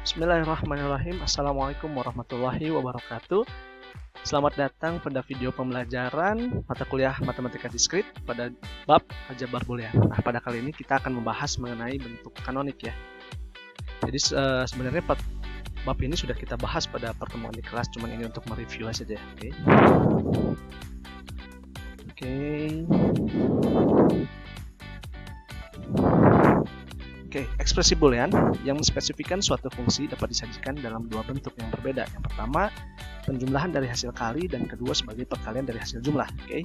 Bismillahirrahmanirrahim. Assalamualaikum warahmatullahi wabarakatuh. Selamat datang pada video pembelajaran mata kuliah Matematika Diskrit pada bab aljabar boolean. Nah, pada kali ini kita akan membahas mengenai bentuk kanonik ya. Jadi sebenarnya bab ini sudah kita bahas pada pertemuan di kelas, cuman ini untuk mereview aja deh. Oke, ekspresi boolean yang menspesifikkan suatu fungsi dapat disajikan dalam dua bentuk yang berbeda. Yang pertama, penjumlahan dari hasil kali, dan kedua sebagai perkalian dari hasil jumlah. Oke.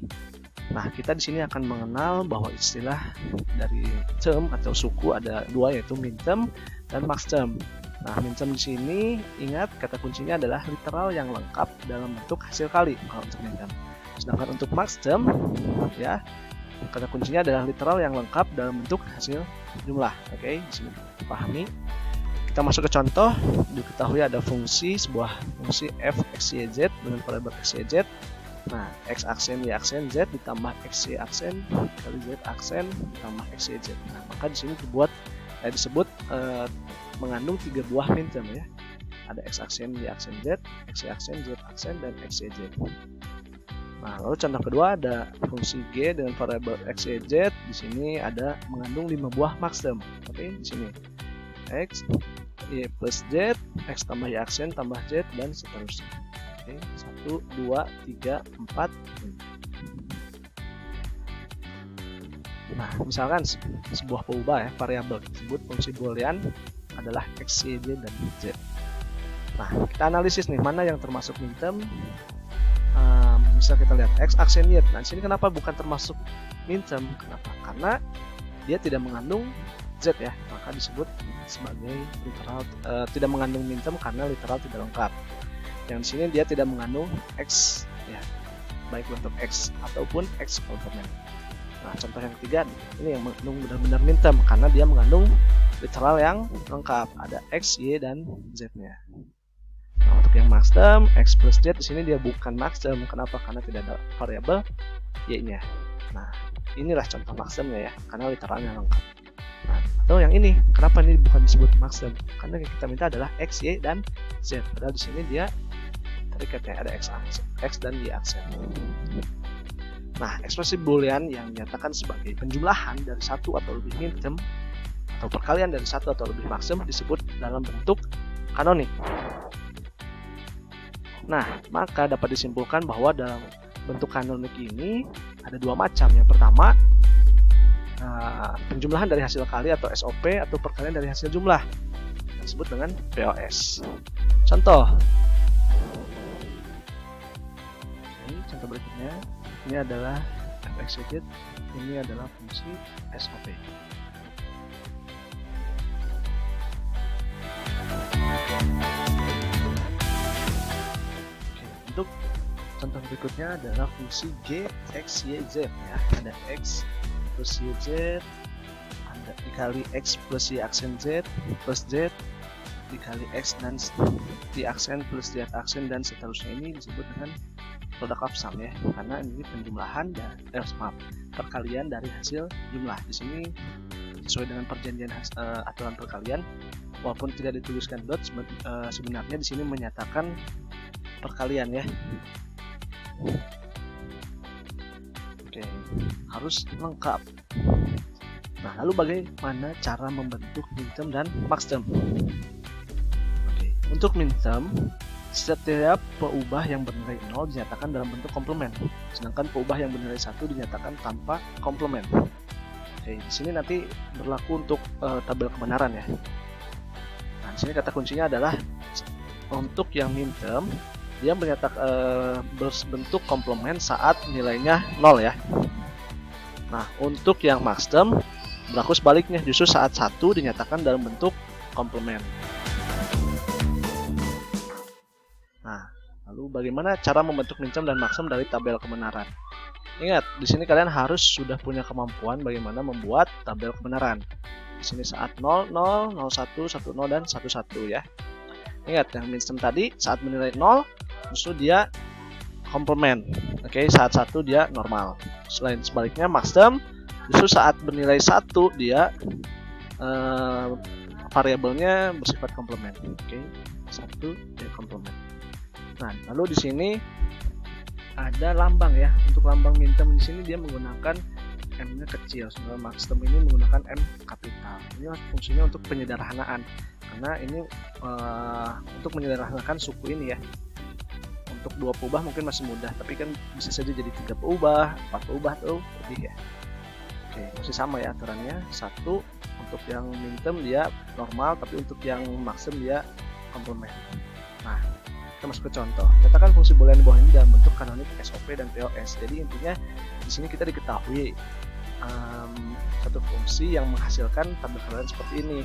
Nah, kita di sini akan mengenal bahwa istilah dari term atau suku ada dua, yaitu min term dan max term. Nah, min term di sini ingat kata kuncinya adalah literal yang lengkap dalam bentuk hasil kali kalau untuk min term. Sedangkan untuk max term ya, kata kuncinya adalah literal yang lengkap dalam bentuk hasil jumlah. Oke, di sini dipahami. Kita masuk ke contoh. Diketahui ada sebuah fungsi f x y z dengan variabel x y z. Nah, x aksen y aksen z ditambah x y aksen kali z aksen ditambah x y z. Nah, maka di sini disebut mengandung tiga buah min term ya. Ada x aksen y aksen z, x y aksen z aksen, dan x y z. Nah, lalu contoh kedua ada fungsi g dengan variabel x, y, z. Di sini ada mengandung 5 buah max term. Oke, di sini x, y plus z, x tambah y aksen tambah z, dan seterusnya. Oke, 1, 2, 3, 4. Nah, misalkan sebuah peubah ya, variabel disebut fungsi boolean adalah x, y, z, dan z. Nah, kita analisis nih mana yang termasuk min term. Bisa kita lihat x aksen y. Nah, di sini kenapa bukan termasuk min term? Kenapa? Karena dia tidak mengandung z ya, maka disebut sebagai literal tidak mengandung min term karena literal tidak lengkap. Yang di sini dia tidak mengandung x ya, baik bentuk x ataupun x komplement. Nah, contoh yang ketiga ini yang mengandung benar-benar min term karena dia mengandung literal yang lengkap, ada x, y, dan z-nya. Nah, untuk yang max term x plus z di sini dia bukan max term. Kenapa? Karena tidak ada variabel y-nya. Nah, inilah contoh max termnya ya, karena literalnya lengkap. Nah, atau yang ini, kenapa ini bukan disebut max term? Karena yang kita minta adalah x, y, dan z. Padahal di sini dia terikatnya ada x dan y aksen. Nah, ekspresi boolean yang dinyatakan sebagai penjumlahan dari satu atau lebih min term atau perkalian dari satu atau lebih max term disebut dalam bentuk kanonik. Nah, maka dapat disimpulkan bahwa dalam bentuk kanonik ini ada dua macam. Yang pertama, penjumlahan dari hasil kali atau SOP atau perkalian dari hasil jumlah yang disebut dengan POS. Contoh. Contoh berikutnya, ini adalah f(x, y, z), ini adalah fungsi SOP. Untuk contoh berikutnya adalah fungsi g, x, y, z ya. Ada x plus y, z, ada dikali x plus y aksen z plus z dikali x dan y aksen plus z aksen, dan seterusnya. Ini disebut dengan product of sum ya, karena ini penjumlahan dan perkalian dari hasil jumlah. Di sini sesuai dengan perjanjian aturan perkalian, walaupun tidak dituliskan dot, sebenarnya di sini menyatakan perkalian ya. Oke, harus lengkap. Nah, lalu bagaimana cara membentuk min term dan max term? Oke, untuk min term, setiap peubah yang bernilai 0 dinyatakan dalam bentuk komplement, sedangkan peubah yang bernilai 1 dinyatakan tanpa komplement. Oke, di sini nanti berlaku untuk tabel kebenaran ya. Nah, di sini kata kuncinya adalah untuk yang min term dia berbentuk komplement saat nilainya 0 ya. Nah, untuk yang max term berlaku sebaliknya, justru saat 1 dinyatakan dalam bentuk komplement. Nah, lalu bagaimana cara membentuk min term dan max term dari tabel kebenaran? Ingat, di sini kalian harus sudah punya kemampuan bagaimana membuat tabel kebenaran. Di sini saat 0, 0, 01, 10, dan 11 ya. Ingat, yang min term tadi saat menilai 0 justru dia komplement. Oke, saat 1 dia normal. Selain sebaliknya max term justru saat bernilai 1 dia variabelnya bersifat komplement. Oke, 1 ya komplement. Nah, lalu di sini ada lambang ya. Untuk lambang minterm di sini dia menggunakan M-nya kecil, sementara maxterm ini menggunakan M kapital. Ini fungsinya untuk penyederhanaan, karena ini untuk menyederhanakan suku ini ya. Untuk 2 peubah mungkin masih mudah, tapi kan bisa saja jadi 3 peubah, 4 peubah atau lebih ya. Oke, masih sama ya aturannya. 1 untuk yang minterm dia normal, tapi untuk yang maxterm dia komplement. Nah, kita masuk ke contoh. Katakan fungsi boolean di bawah ini dalam bentuk kanonik SOP dan POS. Jadi intinya di sini kita diketahui satu fungsi yang menghasilkan tabel kembaran seperti ini.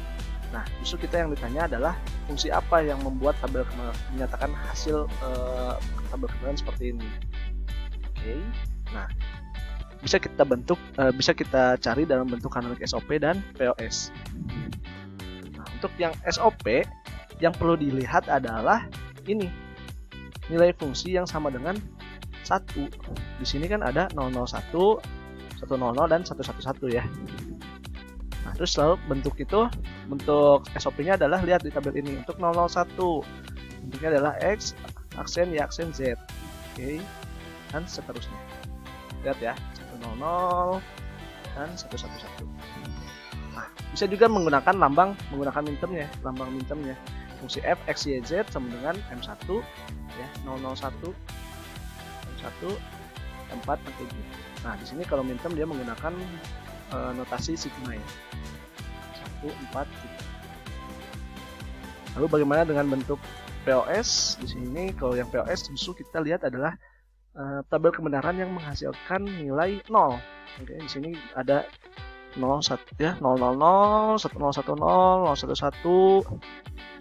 Nah, justru kita yang ditanya adalah fungsi apa yang membuat tabel menyatakan hasil tabel kembaran seperti ini. Oke. Nah, bisa kita cari dalam bentuk kanonik SOP dan POS. Nah, untuk yang SOP yang perlu dilihat adalah ini, nilai fungsi yang sama dengan 1. Di sini kan ada 001, 100 dan 111 ya. Nah, terus lalu bentuk SOP-nya adalah lihat di tabel ini. Untuk 001 bentuknya adalah X, aksen Y, aksen Z. Oke. Dan seterusnya. Lihat ya, 100 dan 111. Nah, bisa juga menggunakan menggunakan mintermnya, lambang mintermnya. Fungsi F, X, Y, Z sama dengan M1 ya, 001, M1, M4, M7. Nah, di sini kalau minterm dia menggunakan notasi sigma ya. 1, 4, 3. Lalu bagaimana dengan bentuk POS? Di sini kalau yang POS justru kita lihat adalah tabel kebenaran yang menghasilkan nilai 0. Oke, di sini ada 01 ya, 000, 1010, 011,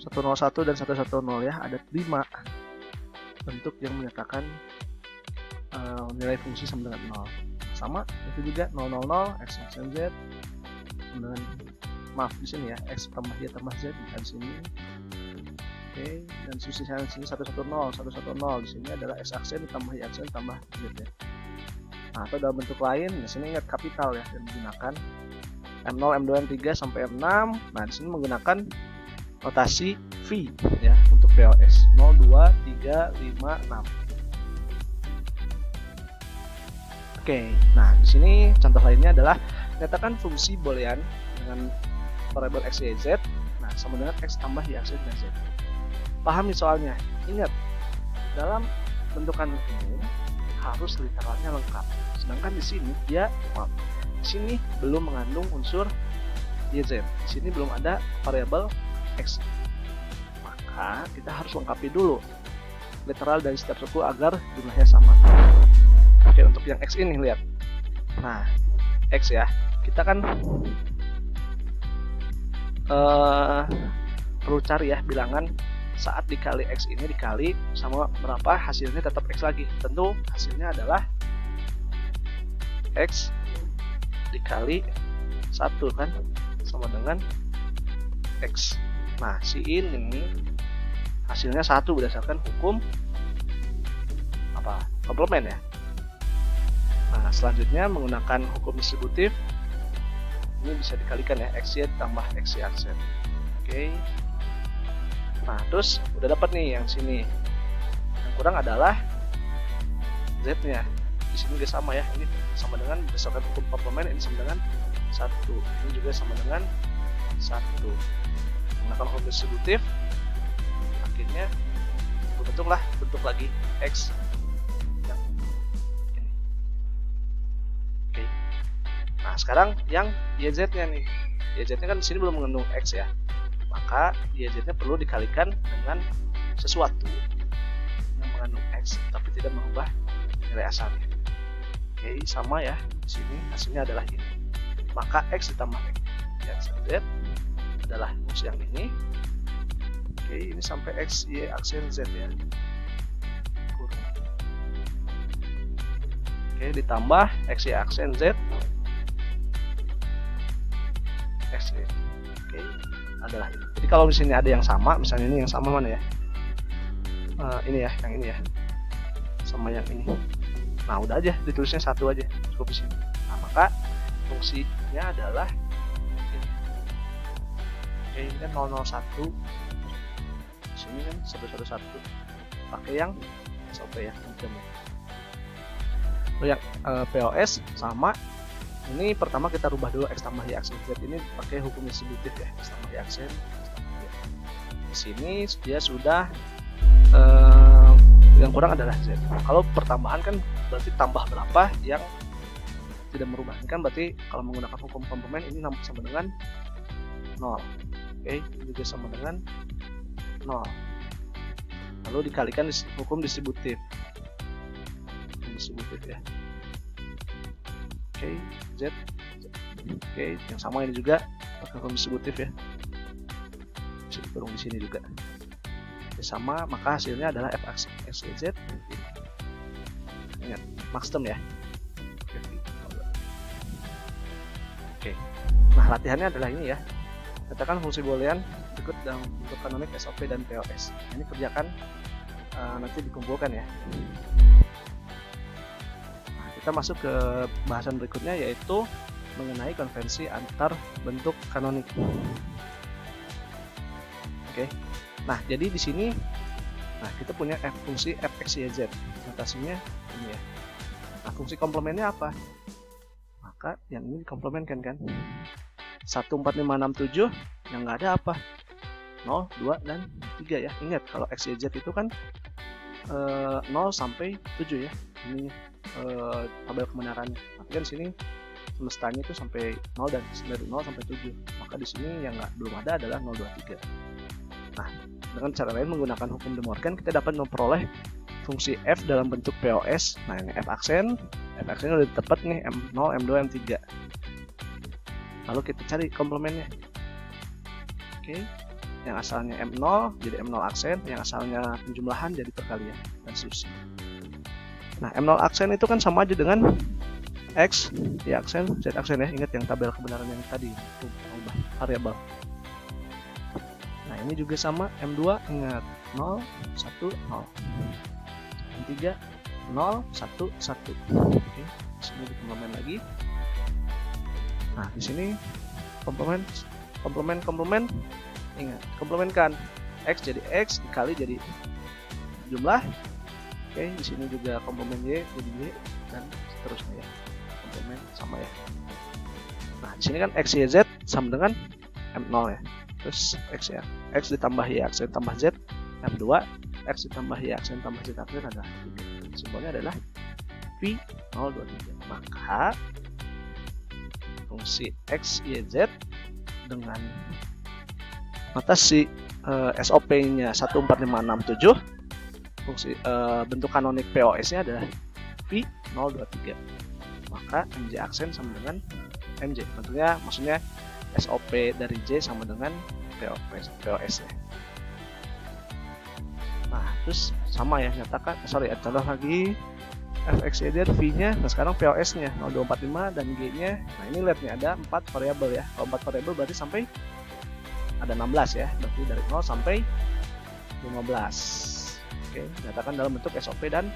101 dan 110 ya, ada 5 bentuk yang menyatakan nilai fungsi sama dengan 0. Sama itu juga 000 X aksen Z dengan di sini ya, X tambah Y tambah Z di sini. Oke, dan sisi sini 110, 110 di sini adalah X aksen tambah Y aksen tambah Z ya. Nah, atau dalam bentuk lain, di sini ingat kapital ya, dan menggunakan M0, M2, M3 sampai M6. Nah, di sini menggunakan notasi V ya untuk POS 0, 2, 3, 5, 6. Oke, nah di sini contoh lainnya adalah nyatakan fungsi boolean dengan variabel X, Y, Z. Nah, sama dengan X tambah Y aksen dan Z. Pahami soalnya. Ingat, dalam bentukan ini harus literalnya lengkap. Sedangkan di sini di sini belum mengandung unsur YZ. Di sini belum ada variabel X. Maka kita harus lengkapi dulu literal dari setiap suku agar jumlahnya sama. Oke, untuk yang X ini lihat. Nah, X ya. Kita kan perlu cari ya bilangan saat dikali X ini dikali sama berapa, hasilnya tetap X lagi. Tentu hasilnya adalah X dikali 1 kan sama dengan X. Nah, si ini hasilnya 1 berdasarkan hukum komplement ya. Nah, selanjutnya menggunakan hukum distributif ini bisa dikalikan ya, XY tambah XY aksen. Oke. Nah, terus udah dapat nih yang sini. Yang kurang adalah Z-nya. Di sini juga sama ya. Ini sama dengan berdasarkan hukum komplement, ini sama dengan 1. Ini juga sama dengan 1. Menggunakan hukum distributif, akhirnya bentuk lagi X yang ini. Oke. Nah, sekarang yang YZ-nya nih. YZ-nya kan di sini belum mengandung X ya. Maka YZ-nya perlu dikalikan dengan sesuatu yang mengandung X tapi tidak mengubah nilai asalnya. Oke, sama ya. Di sini hasilnya adalah ini. Maka X ditambah X Z adalah fungsi yang ini. Oke, ini sampai X Y aksen Z ya. Oke, ditambah X Y aksen Z X Y. Oke, adalah ini. Jadi kalau di sini ada yang sama, misalnya ini yang sama mana ya? Ini ya, yang ini ya, sama yang ini. Nah, udah aja ditulisnya 1 aja, cukup di sini. Nah, maka fungsinya adalah ini. Oke, ini kan 001. Di sini kan 111. Pakai yang SOP ya, hitamnya. Lalu yang POS sama. Ini pertama kita rubah dulu X tambah Y aksen Z ini pakai hukum distributif ya, X tambah Y aksen. Di sini dia sudah yang kurang adalah Z. Kalau pertambahan kan berarti tambah berapa yang tidak merubah. Ini kan berarti kalau menggunakan hukum komplement ini sama dengan 0. Oke, ini juga sama dengan 0. Lalu dikalikan hukum distributif. Ya. Oke, Z. Oke, yang sama ini juga pakai hukum distributif ya. Bisa dikurung di sini juga. Oke, sama, maka hasilnya adalah F X Y Z. Ingat, max term ya. Oke. Nah, latihannya adalah ini ya. Katakan fungsi boolean berikut dalam bentuk kanonik SOP dan POS. Ini kerjakan nanti dikumpulkan ya. Kita masuk ke bahasan berikutnya yaitu mengenai konvensi antar bentuk kanonik. Oke. Nah, jadi di sini kita punya fungsi f(x,y,z). Notasinya ini ya. Nah, fungsi komplemennya apa? Maka yang ini dikomplemenkan kan. 1, 4, 5, 6, 7 yang nggak ada apa? 0, 2, dan 3 ya. Ingat kalau x, y, z itu kan 0 sampai 7 ya. Ini tabel kebenarannya. Tapi kan di sini semestanya itu sampai 0 dan dari 0 sampai 7. Maka di sini yang belum ada adalah 0, 2, 3. Nah, dengan cara lain menggunakan hukum De Morgan kita dapat memperoleh fungsi f dalam bentuk POS. Nah, ini f aksen udah tepat nih M0, M2, M3. Lalu kita cari komplemennya. Oke. Yang asalnya M0 jadi M0 aksen, yang asalnya penjumlahan jadi perkalian dan seterusnya. Nah, M0 aksen itu kan sama aja dengan X, Y aksen, Z aksen ya. Ingat yang tabel kebenaran yang tadi, itu ubah variabel. Nah, ini juga sama M2, ingat 0, 1, 0. M3, 0, 1, 1. Oke, sini dikomplement lagi. Nah, di sini komplement. Ingat, komplementkan X jadi X dikali jadi jumlah. Oke, di sini juga komplement Y jadi Y dan seterusnya ya. Komplement sama ya. Nah, di sini kan X, Y, Z sama dengan M0 ya. Terus X ya. X ditambah Y aksen tambah Z M2. X ditambah Y aksen tambah Z aksen adalah 3. Simbolnya adalah V023. Maka fungsi X, Y, Z dengan notasi SOP-nya 1, 4, 5, 6, 7. Fungsi bentuk kanonik POS-nya adalah V023. Maka MJ aksen sama dengan MJ. Maksudnya SOP dari J sama dengan POS-nya. Nah, terus sama ya, nyatakan contoh lagi f(x,y,z) V-nya, nah sekarang POS-nya 0245 dan G-nya. Nah, ini lihat nih ada 4 variabel ya. Kalau 4 variabel berarti sampai ada 16 ya. Berarti dari 0 sampai 15. Oke, nyatakan dalam bentuk SOP dan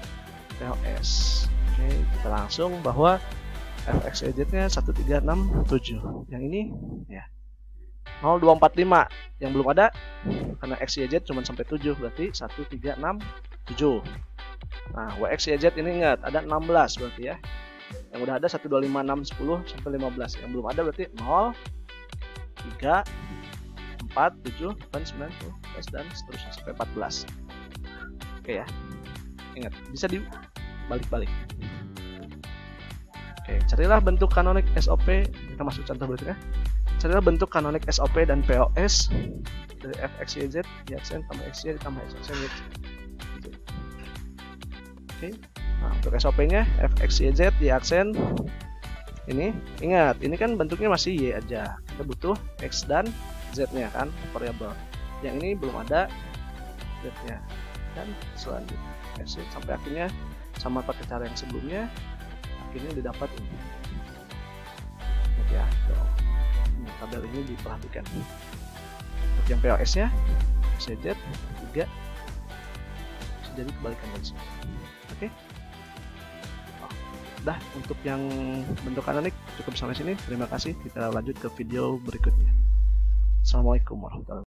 POS. Oke, kita langsung bahwa f(x,y,z)-nya 1367. Yang ini ya 0245 yang belum ada karena x, y, z cuma sampai 7 berarti 1367. Nah, wx, yz ini ingat ada 16 berarti ya. Yang udah ada 1, 2, 5, 6, 10 sampai 15. Yang belum ada berarti 0, 3, 4, 7, 8, 9, 10 dan seterusnya sampai 14. Oke ya. Ingat, bisa dibalik-balik. Oke, carilah bentuk kanonik SOP. Kita masuk contoh berikutnya. Carilah bentuk kanonik SOP dan POS dari f(x,y,z) y aksen tambah x,y ditambah x aksen y. Oke. Nah, untuk SOP-nya f(x,y,z) y aksen ini, ingat, ini kan bentuknya masih y aja. Kita butuh x dan z-nya kan, variabel. Yang ini belum ada z-nya. Dan selanjutnya exit sampai akhirnya sama pakai cara yang sebelumnya, akhirnya didapat ini. Oke ya, tabel ini diperhatikan. Untuk yang POS-nya XYZ 3 jadi kebalikan dari sini. Oke. Dah, untuk yang bentuk kanonik cukup sampai sini. Terima kasih. Kita lanjut ke video berikutnya. Assalamualaikum warahmatullahi wabarakatuh.